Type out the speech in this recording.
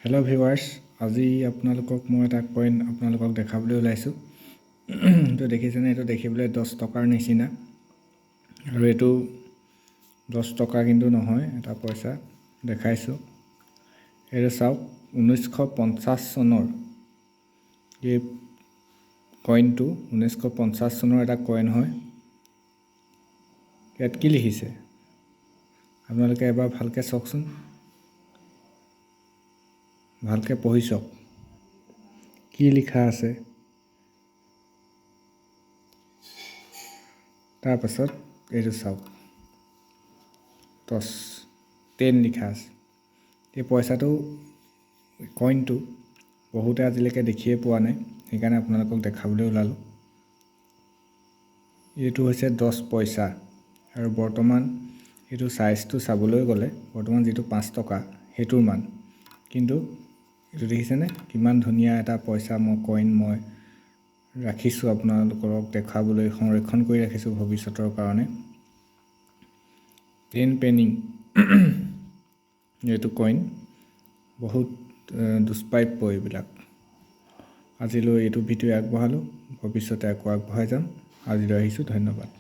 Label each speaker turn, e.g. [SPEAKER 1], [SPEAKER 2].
[SPEAKER 1] Hello' viewers, আজি আপোনালোকক মই এটা কইন আপোনালোকক দেখাবলৈ ওলাইছোঁ। এইটো দেখিছেনে? এইটো দেখিবলৈ 10 টকাৰ নিচিনা, আৰু এইটো 10 টকা কিন্তু নহয়, এটা পইচা দেখাইছোঁ। এইটো চাওক, 1950 চনৰ এই কইনটো 1950 চনৰ এটা কইন হয়। ইয়াত কি লিখিছে আপোনালোকে এবাৰ ভালকৈ চাওকচোন, ভালকৈ পঢ়ি চাওক কি লিখা আছে। তাৰপাছত এইটো চাওক, 10 লিখা আছে। এই পইচাটো, কইনটো বহুতে আজিলৈকে দেখিয়ে পোৱা নাই, সেইকাৰণে আপোনালোকক দেখাবলৈ ওলালোঁ। এইটো হৈছে 10 পইচা, আৰু বৰ্তমান এইটো চাইজটো চাবলৈ গ'লে বৰ্তমান যিটো 5 টকা সেইটোৰ মান। কিন্তু এইটো দেখিছেনে কিমান ধুনীয়া এটা পইচা কইন মই ৰাখিছোঁ আপোনালোকক দেখাবলৈ, সংৰক্ষণ কৰি ৰাখিছোঁ ভৱিষ্যতৰ কাৰণে। 10 পেনি এইটো কইন বহুত দুষ্প্ৰাপ্য এইবিলাক। আজিলৈ এইটো ভিডিঅ' আগবঢ়ালোঁ, ভৱিষ্যতে আকৌ আগবঢ়াই যাম। আজিলৈ আহিছোঁ, ধন্যবাদ।